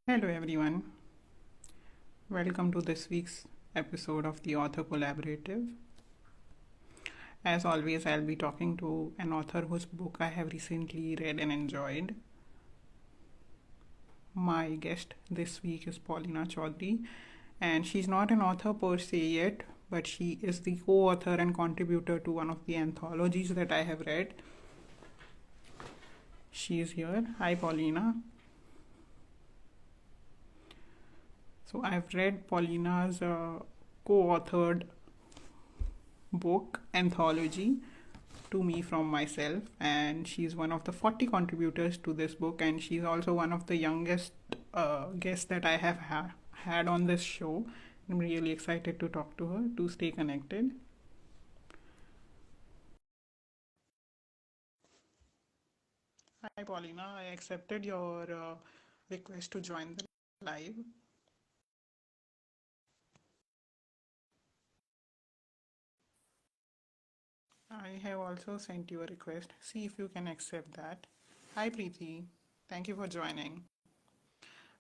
Hello, everyone. Welcome to this week's episode of the Author Collaborative. As always, I'll be talking to an author whose book I have recently read and enjoyed. My guest this week is Paulina Chowdhury, and she's not an author per se yet, but she is the co author and contributor to one of the anthologies that I have read. She is here. Hi, Paulina. So, I've read Paulina's co authored book anthology to me from myself, and she's one of the 40 contributors to this book, and she's also one of the youngest guests that I have had on this show. I'm really excited to talk to her to stay connected. Hi, Paulina. I accepted your request to join the live. I have also sent you a request. See if you can accept that. Hi, Preeti. Thank you for joining.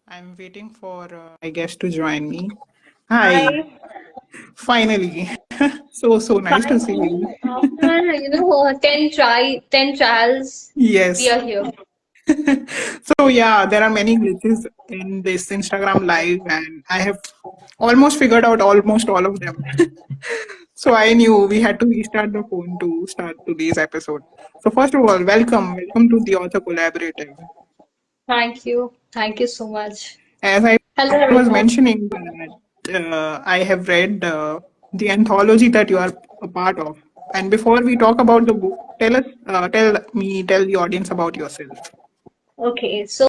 I'm waiting for my guest to join me. Hi, Hi, finally. So nice to see finally, you. after 10 trials, we Yes. are here. So yeah, there are many glitches in this Instagram live, and I have almost figured out almost all of them. So I knew we had to restart the phone to start today's episode. So first of all, welcome to the Author Collaborative. Thank you so much. As I Hello, was everyone. mentioning that I have read the anthology that you are a part of. And before we talk about the book, tell the audience about yourself. Okay, so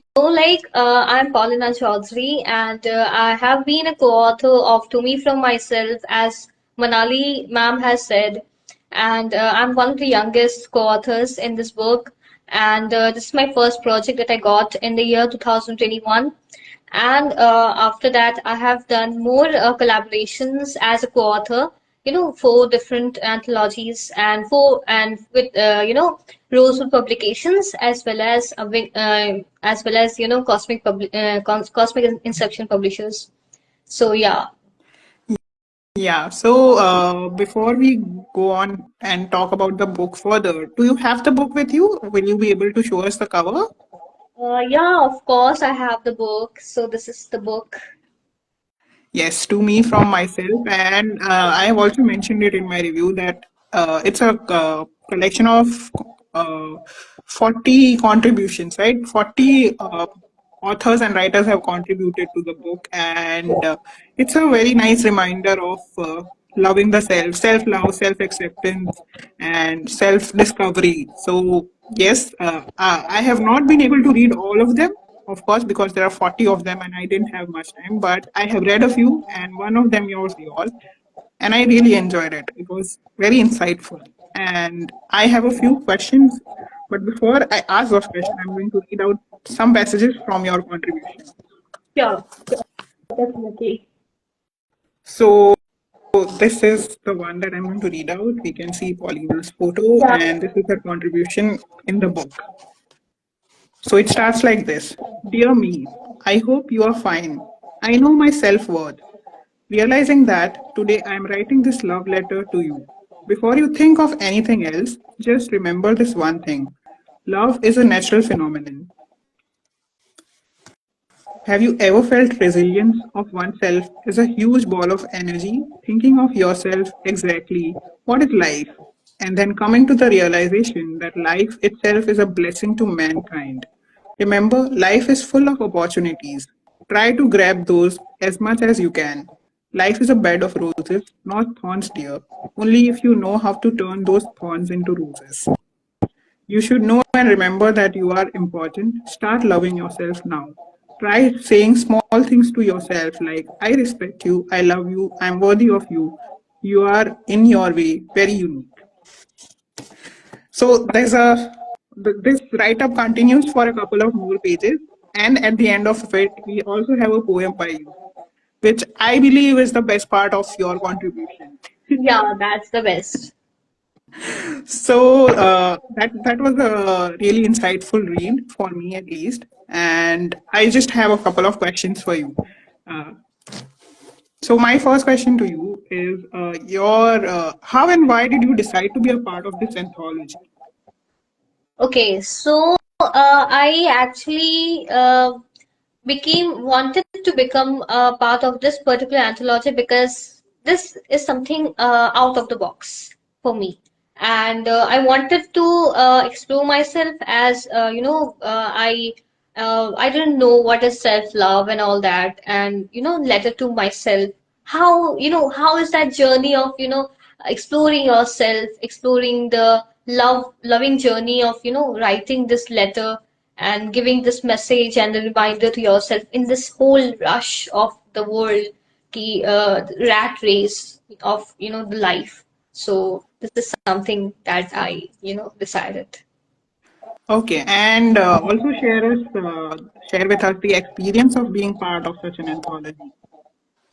I'm Paulina Chaudhary, and I have been a co-author of To Me From Myself, as Manali ma'am has said, and I'm one of the youngest co-authors in this book, and this is my first project that I got in the year 2021. And after that, I have done more collaborations as a co-author, for different anthologies and with Rosewood Publications, as well as Cosmic Inception Publishers. So yeah. Yeah, so before we go on and talk about the book further, do you have the book with you? Will you be able to show us the cover? Yeah, of course, I have the book. So this is the book. Yes, to me from myself, and I have also mentioned it in my review that it's a collection of uh, 40 contributions, right? 40 authors and writers have contributed to the book, and it's a very nice reminder of loving the self love, self acceptance, and self discovery. So, yes, I have not been able to read all of them, of course, because there are 40 of them and I didn't have much time, but I have read a few, and one of them yours, yours, and I really enjoyed it. It was very insightful. And I have a few questions, but before I ask those questions, I'm going to read out some passages from your contribution. Sure, definitely. So, this is the one that I'm going to read out. We can see Paulina's photo, Yeah. and this is her contribution in the book. So it starts like this. Dear me, I hope you are fine. I know my self worth. Realizing that today I am writing this love letter to you. Before you think of anything else, just remember this one thing. Love is a natural phenomenon. Have you ever felt resilience of oneself is a huge ball of energy, thinking of yourself exactly what is life, and then coming to the realization that life itself is a blessing to mankind? Remember, life is full of opportunities. Try to grab those as much as you can. Life is a bed of roses, not thorns, dear. Only if you know how to turn those thorns into roses. You should know and remember that you are important. Start loving yourself now. Try saying small things to yourself like, I respect you, I love you, I'm worthy of you. You are, in your way, very unique. So this write up continues for a couple of more pages, and at the end of it, we also have a poem by you, which I believe is the best part of your contribution. Yeah, that's the best. So that was a really insightful read for me, at least. and I just have a couple of questions for you. Uh, so my first question to you is, your how and why did you decide to be a part of this anthology? Okay, so I actually became wanted to become a part of this particular anthology because this is something out of the box for me, and I wanted to explore myself as I didn't know what is self love and all that, and letter to myself. How is that journey of exploring yourself, exploring the loving journey of writing this letter and giving this message and a reminder to yourself in this whole rush of the world, the rat race of the life. So this is something that I decided. Okay, and also share with us the experience of being part of such an anthology.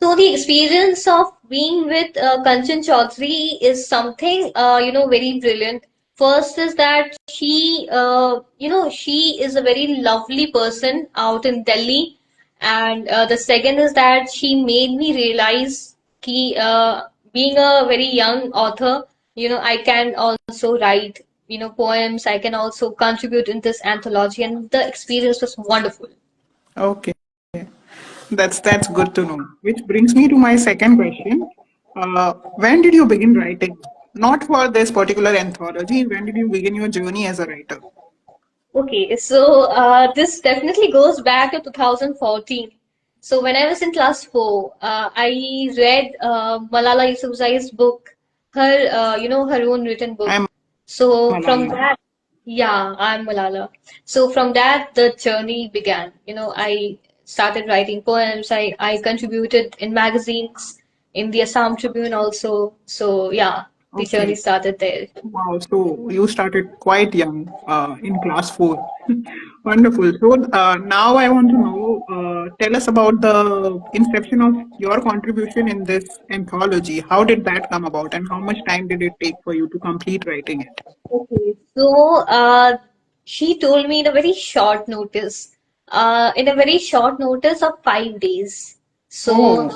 So the experience of being with Kanchan Chaudhary is something very brilliant. First is that she is a very lovely person out in Delhi, and the second is that she made me realize कि being a very young author, I can also write poems. I can also contribute in this anthology, and the experience was wonderful. Okay, that's good to know. Which brings me to my second question. When did you begin writing? Not for this particular anthology. When did you begin your journey as a writer? Okay, so this definitely goes back to 2014. So when I was in class 4, I read Malala Yousafzai's book, her own written I'm book. So from Malala. that, yeah, I'm Malala. So from that, the journey began. I started writing poems. I contributed in magazines, in the Assam Tribune also. So yeah, the journey Okay. started there. Wow. So you started quite young, in class four. Wonderful. So now I want to know, tell us about the inception of your contribution in this anthology. How did that come about, and how much time did it take for you to complete writing it? Okay, so she told me in a very short notice, in a very short notice of 5 days. Oh,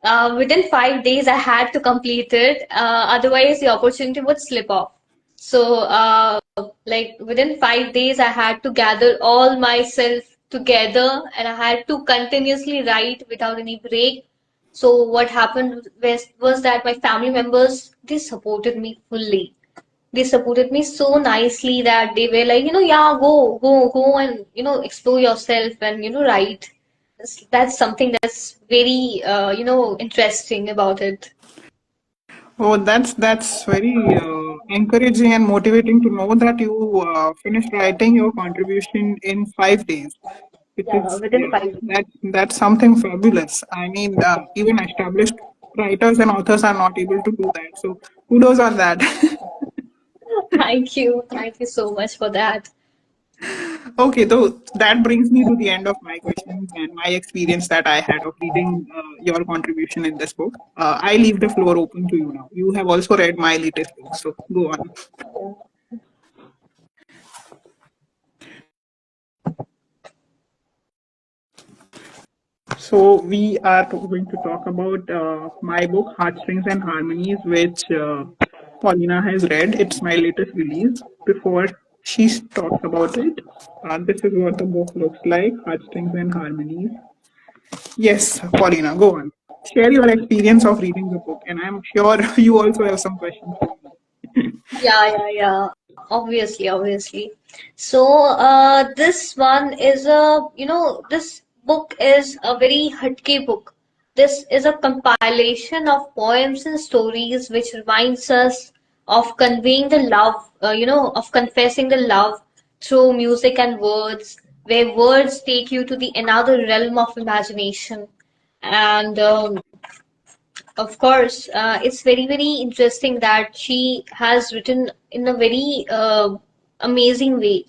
So within 5 days, I had to complete it. Otherwise, the opportunity would slip off. So, like within 5 days, I had to gather all myself together, and I had to continuously write without any break. So what happened was that my family members, they supported me fully. They supported me so nicely that they were like, yeah, go and, explore yourself and, write. That's something that's very, interesting about it. oh, that's very encouraging and motivating to know that you finished writing your contribution in 5 days. Which Yeah, is, within yeah, 5 days. that's something fabulous. I mean, even established writers and authors are not able to do that. So kudos on that. Thank you. Thank you so much for that. Okay, so that brings me to the end of my questions and my experience that I had of reading your contribution in this book. I leave the floor open to you now. You have also read my latest book, so go on. So we are going to talk about my book Heartstrings and Harmonies, which Paulina has read. It's my latest release. Before she talks about it, this is what the book looks like: Heartstrings and Harmonies. Yes, Paulina, go on. Share your experience of reading the book, and I'm sure you also have some questions for me. Yeah. Obviously, obviously. So, this one is this book is a very hatke book. This is a compilation of poems and stories which reminds us of conveying the love, of confessing the love through music and words, where words take you to the another realm of imagination. And of course, it's very, very interesting that she has written in a very amazing way.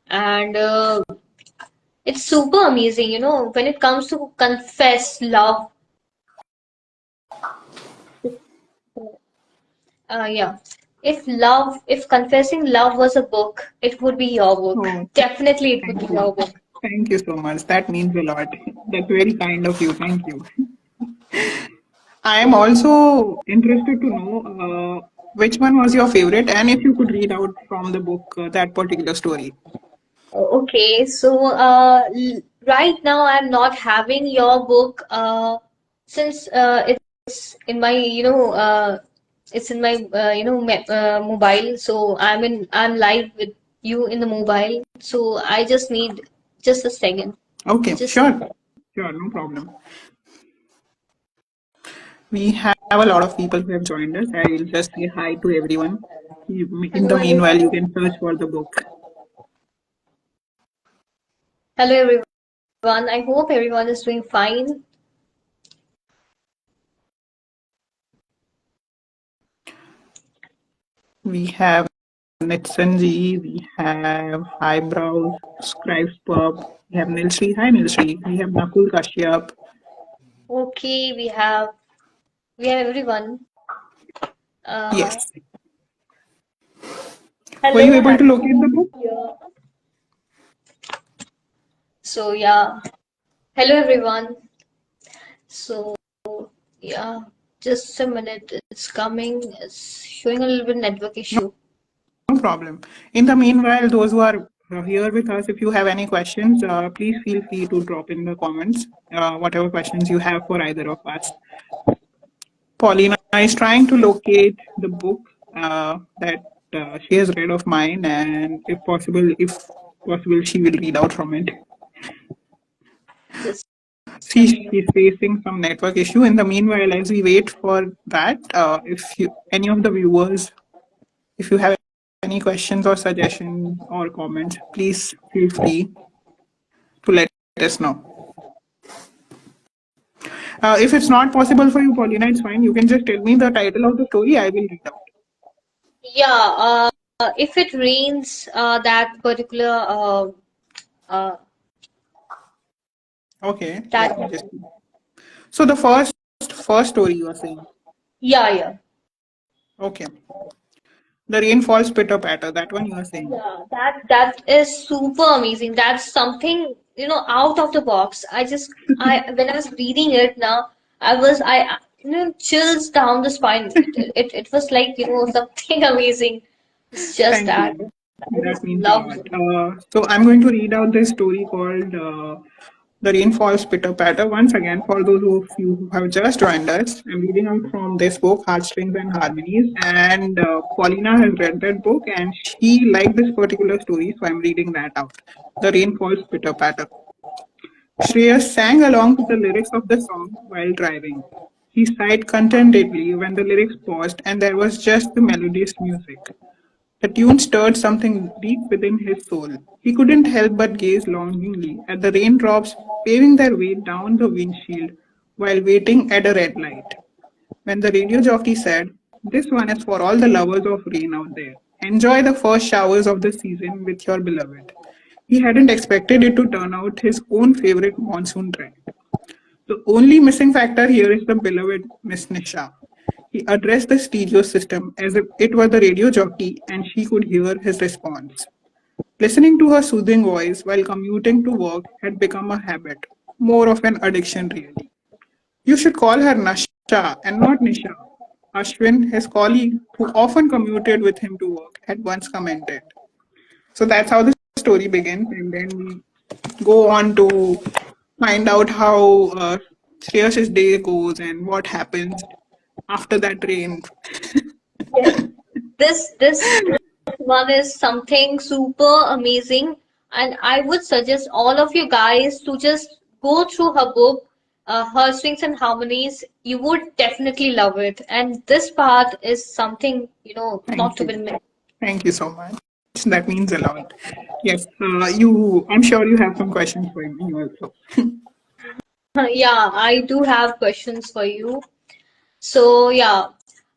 And it's super amazing, when it comes to confess love. Yeah. If confessing love was a book, it would be your book. Oh, Definitely, it would thank be you. your book. Thank you so much. That means a lot. That's very kind of you. Thank you. I am also interested to know which one was your favorite and if you could read out from the book that particular story. Okay, so right now I'm not having your book since it's in my it's in my mobile. So I'm live with you in the mobile. So I just need just a second. Okay, Just sure. Sure, no problem. We have a lot of people who have joined us. I will just say hi to everyone. In hello the meanwhile, you everyone. can search for the book. Hello everyone. I hope everyone is doing fine. We have Nitsanji, we have Highbrows, Scribes Pub, we have Nilsri. Hi Nilsri. We have Nakul Kashyap. Okay, we have everyone. Uh, Yes. Were you hello, able to happy locate the book? here. So yeah, hello everyone. So yeah, just a minute. It's coming. It's showing a little bit network issue. No problem. In the meanwhile, those who are here with us, if you have any questions, please feel free to drop in the comments, whatever questions you have for either of us. Paulina is trying to locate the book that she has read of mine, and if possible, she will read out from it. Just a See, minute. she's facing some network issue. In the meanwhile, as we wait for that, if you, any of the viewers, if you have any questions or suggestions or comments, please feel free to let us know. If it's not possible for you, Paulina, it's fine. You can just tell me the title of the story. I will read out. Yeah. If it rains, that particular uh Okay, that let me just. So the first story you are saying. yeah. Okay, the rain falls pitter patter. That one you are saying. Yeah, that is super amazing. That's something, out of the box. I when I was reading it now, chills down the spine. It was like, something amazing. It's just Thank that. you. I That just means a loved lot. it. So I'm going to read out this story called "The Rain Falls Pitter Patter." Once again, for those of you who have just joined us, I'm reading out from this book, Heartstrings and Harmonies. And Paulina has read that book, and she liked this particular story, so I'm reading that out. "The Rain Falls Pitter Patter." Shreyas sang along to the lyrics of the song while driving. He sighed contentedly when the lyrics paused and there was just the melodious music. The tune stirred something deep within his soul. He couldn't help but gaze longingly at the raindrops paving their way down the windshield while waiting at a red light. When the radio jockey said, "This one is for all the lovers of rain out there. Enjoy the first showers of the season with your beloved." He hadn't expected it to turn out his own favorite monsoon track. The only missing factor here is the beloved Miss Nisha. He addressed the stereo system as if it were the radio jockey and she could hear his response. Listening to her soothing voice while commuting to work had become a habit, more of an addiction, really. "You should call her Nasha and not Nisha," Ashwin, his colleague who often commuted with him to work, had once commented. So that's how the story begins, and then we go on to find out how Shreyas's day goes and what happens after that rain. Yes. This one is something super amazing, and I would suggest all of you guys to just go through her book, Her Strings and Harmonies. You would definitely love it. And this part is something, not Thank to be you. missed. Thank you so much. That means a lot. Yes, you. I'm sure you have some questions for me also. Yeah, I do have questions for you. So, yeah,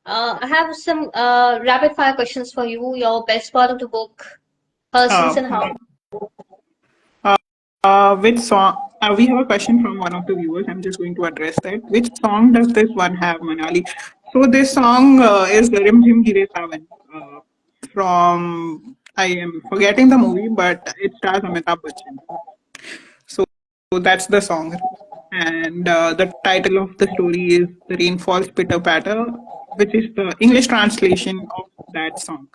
I have some rapid fire questions for you. Your best part of the book, Her Strings and Harmonies. Which song? We have a question from one of the viewers. I'm just going to address that. Which song does this one have, Manali? So this song is Rim Jim Gire Sawan from, I am forgetting the movie, but it stars Amitabh Bachchan. that's the song. And the title of the story is The Rain Falls Pitter Patter, which is the English translation of that song.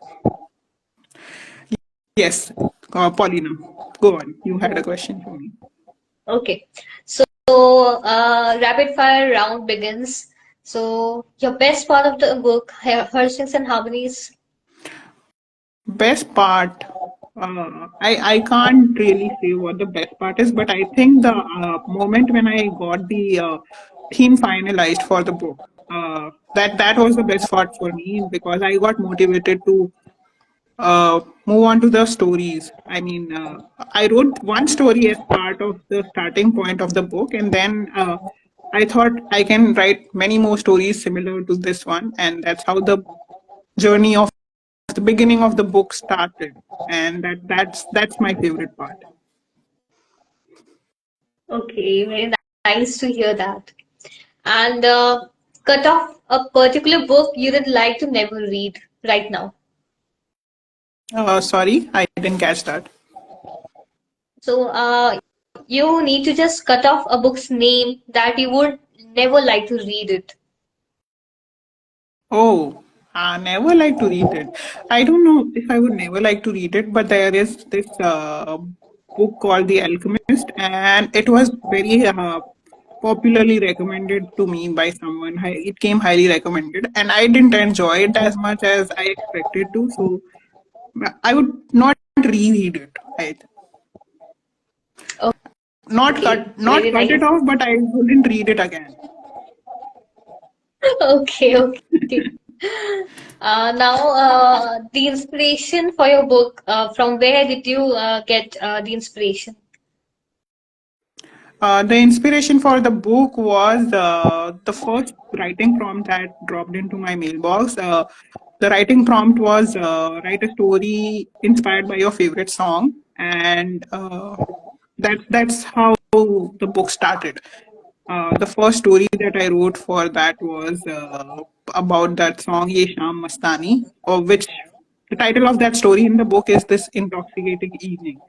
Yes, Paulina, go on. You had a question for me. Okay. So, rapid fire round begins. So, your best part of the book, Hurstings and Harmonies. Best part, I can't really say what the best part is, but I think the moment when I got the theme finalized for the book, that was the best part for me because I got motivated to move on to the stories. I mean, I wrote one story as part of the starting point of the book, and then I thought I can write many more stories similar to this one, and that's how the journey of the beginning of the book started, and that's my favorite part. Okay, very nice to hear that. And cut off a particular book you would like to never read right now. Sorry, I didn't catch that. So, you need to just cut off a book's name that you would never like to read it. Oh, I never like to read it. I don't know if I would never like to read it, but there is this book called The Alchemist, and it was very popularly recommended to me by someone. It came highly recommended, and I didn't enjoy it as much as I expected to. So I would not reread it. Not Okay, cut, very not cut nice. it off, but I wouldn't read it again. Okay, okay. Now, the inspiration for your book, from where did you get the inspiration? The inspiration for the book was the first writing prompt that dropped into my mailbox. The writing prompt was write a story inspired by your favorite song, and that's how the book started. The first story that I wrote for that was about that song Ye Sham Mastani, of which the title of that story in the book is This Intoxicating Evening.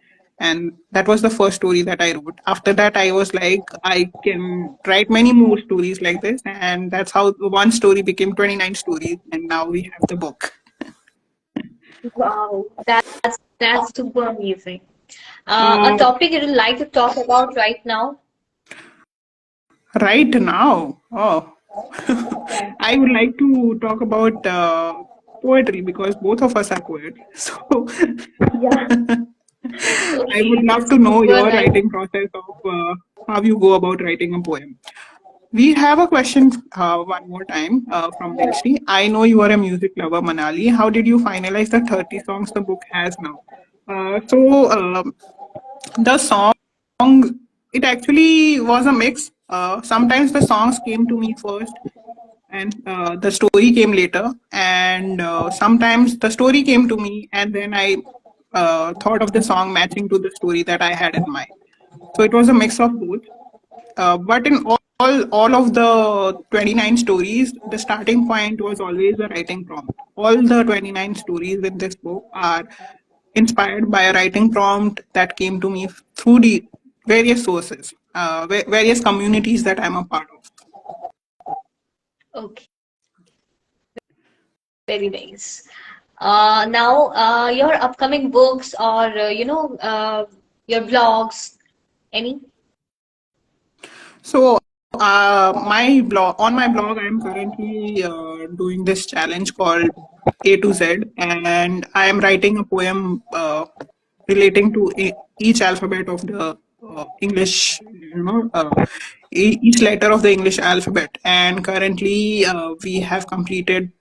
And that was the first story that I wrote. After that, I was like, I can write many more stories like this. And that's how one story became 29 stories. And now we have the book. Wow, that's super amazing. A Uh, topic you'd like to talk about right now? right now, oh, I would like to talk about poetry because both of us are poets. So Yeah. I would Okay, love that's to know super your nice. writing process of how you go about writing a poem. We have a question one more time from Delshi. I know you are a music lover, Manali. How did you finalize the 30 songs the book has now? The song, it actually was a mix. Sometimes the songs came to me first and the story came later. And sometimes the story came to me and then I thought of the song matching to the story that I had in mind. So it was a mix of both. But in all of the 29 stories, the starting point was always a writing prompt. All the 29 stories in this book are inspired by a writing prompt that came to me through the various sources, various communities that I'm a part of. Okay, very nice. Now, your upcoming books or your blogs, any? So, my blog on my blog, I'm currently doing this challenge called A to Z, and I am writing a poem relating to each alphabet of the English, each letter of the English alphabet. And currently, we have completed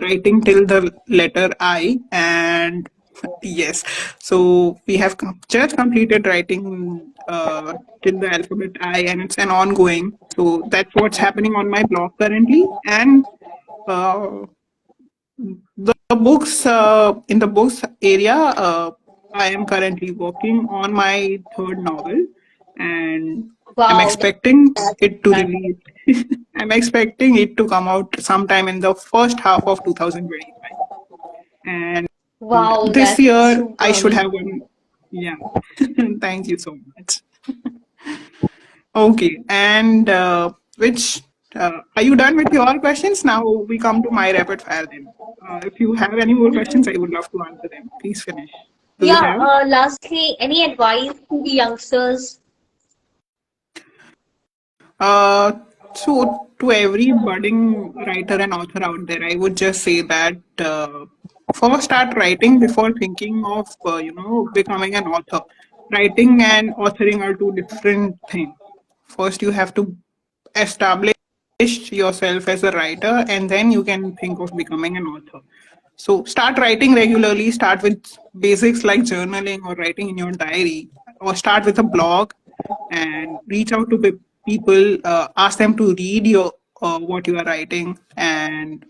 writing till the letter I, and yes, so we have just completed writing till the alphabet I, and it's an ongoing. So that's what's happening on my blog currently, and uh, the books in the books area. I am currently working on my third novel, and I'm Wow, expecting that's it to nice. release. I'm expecting it to come out sometime in the first half of 2025. And Wow, this that's year, super I should amazing. have one. Yeah. Thank you so much. Okay, and which are you done with your questions? Now we come to my rapid fire then. If you have any more questions, I would love to answer them. Please finish. Do you Yeah, have? lastly, any advice to the youngsters? Uh, so to every budding writer and author out there, I would just say that first start writing before thinking of becoming an author. Writing and authoring are two different things. First, you have to establish yourself as a writer, and then you can think of becoming an author. So start writing regularly. Start with basics like journaling or writing in your diary, or start with a blog and reach out to people. Ask them to read your what you are writing and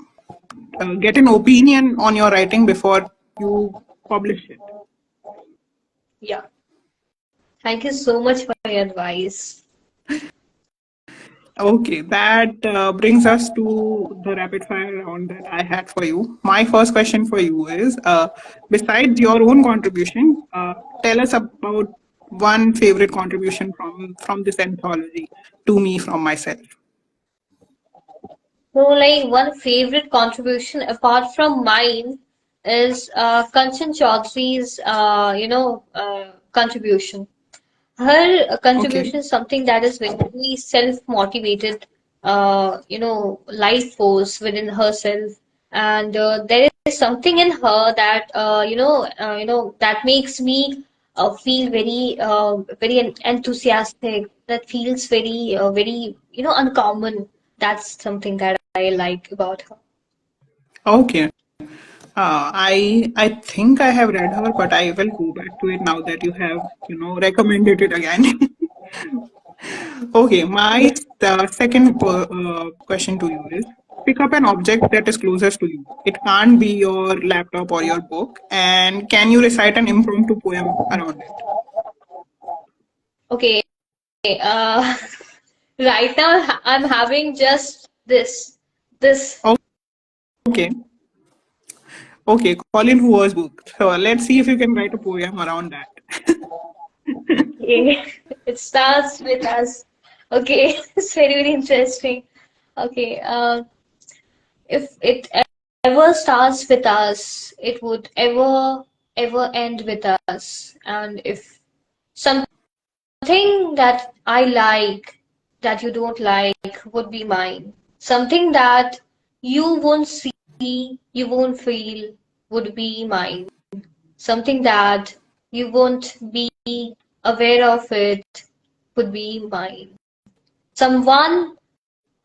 get an opinion on your writing before you publish it. Yeah. Thank you so much for your advice. Okay, that brings us to the rapid fire round that I had for you. My first question for you is besides your own contribution, tell us about one favorite contribution from this anthology to me from myself. So, like, one favorite contribution apart from mine is Kanchan Chaudhary's, contribution. Her Okay, contribution is something that is very self-motivated, life force within herself, and there is something in her that that makes me feel very enthusiastic. That feels very uncommon. That's something that I like about her. okay. I think I have read her, but I will go back to it now that you have recommended it again. Okay, my second question to you is pick up an object that is closest to you. It can't be your laptop or your book. And can you recite an impromptu poem around it? Okay, right now I'm having just this. Okay, okay, Colin Hoover's book. So let's see if you can write a poem around that. Okay, it starts with us. Okay, it's very interesting. Okay, if it ever starts with us, it would ever end with us. And if something that I like that you don't like would be mine, something that you won't see, you won't feel would be mine. Something that you won't be aware of it would be mine. Someone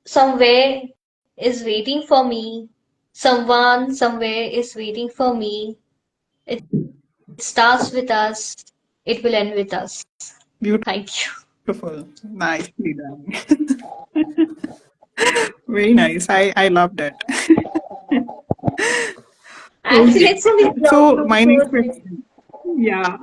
somewhere is waiting for me. Someone somewhere is waiting for me. It starts with us. It will end with us. Thank you. Beautiful. Nicely done. Very nice. I loved it. Actually, Okay. it's a bit long So my next process. question. Yeah.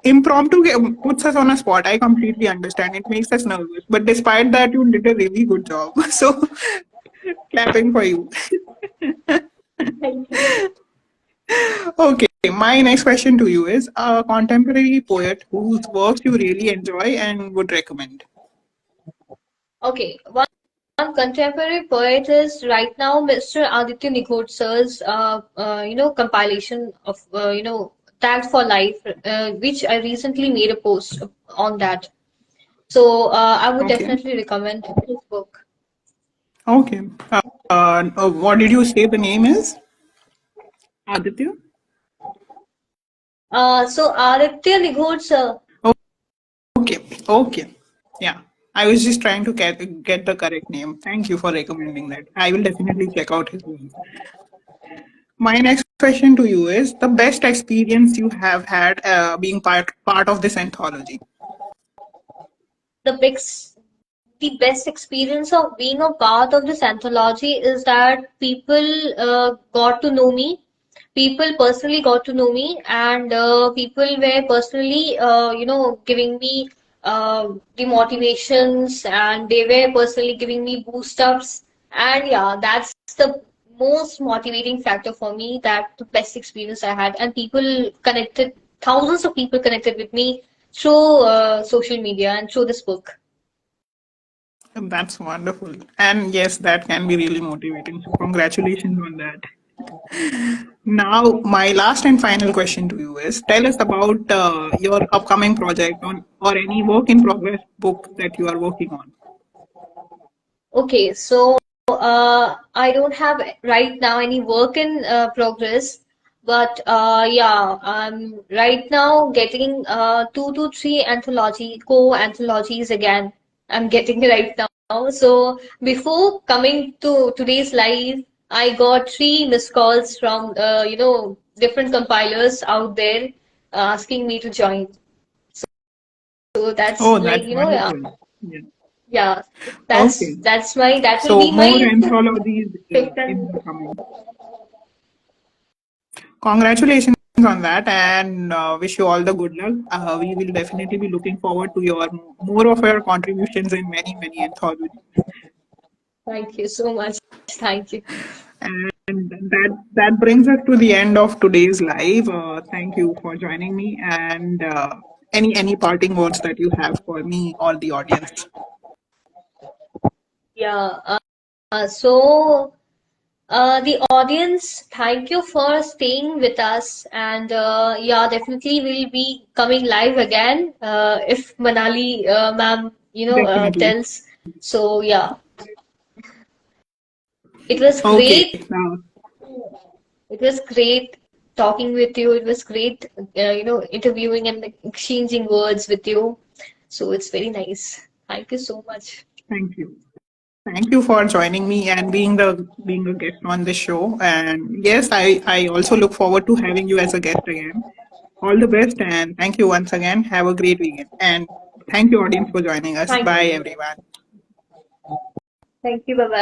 Impromptu puts us on a spot. I completely understand. It makes us nervous. But despite that, you did a really good job. So clapping for you. Thank you. Okay. My next question to you is a contemporary poet whose works you really enjoy and would recommend. Okay, one contemporary poet is right now Mr. Aditya Nigodser's compilation of Tagged for Life, which I recently made a post on that. So I would Okay. definitely recommend his book. Okay. What did you say the name is? Aditya? So Aditya Nigodser, Okay. Okay. Yeah. I was just trying to get the correct name. Thank you for recommending that. I will definitely check out his work. My next question to you is the best experience you have had being part of this anthology. the big, the best experience of being a part of this anthology is that people got to know me. People personally got to know me, and people were personally, giving me the motivations, and they were personally giving me boost ups. And yeah, that's the most motivating factor for me. That the best experience I had, and people connected, thousands of people connected with me through social media and through this book. That's wonderful. And yes, that can be really motivating. So congratulations on that. Now, my last and final question to you is tell us about your upcoming project on or any work in progress book that you are working on. Okay, so I don't have right now any work in progress, but yeah, I'm right now getting two to three co-anthologies again. I'm getting right now. So before coming to today's live, I got three missed calls from different compilers out there asking me to join. So that's Oh, like that's wonderful. Yeah. yeah, Okay. that will So be more my anthologies fifth in and the coming. Congratulations on that, and wish you all the good luck. We will definitely be looking forward to your more of your contributions in many anthologies. thank you so much. Thank you. And that brings us to the end of today's live. Thank you for joining me, and any parting words that you have for me or the audience. Yeah. So the audience, thank you for staying with us, and yeah, definitely we'll be coming live again if Manali ma'am, Definitely. tells. So yeah, it was Okay. great. It was great talking with you. It was great, interviewing and exchanging words with you. So it's very nice. Thank you so much. Thank you. Thank you for joining me and being a guest on this show. And yes, I also look forward to having you as a guest again. All the best and thank you once again. Have a great weekend. And thank you audience for joining us. Thank Bye you. everyone. Thank you. Bye bye.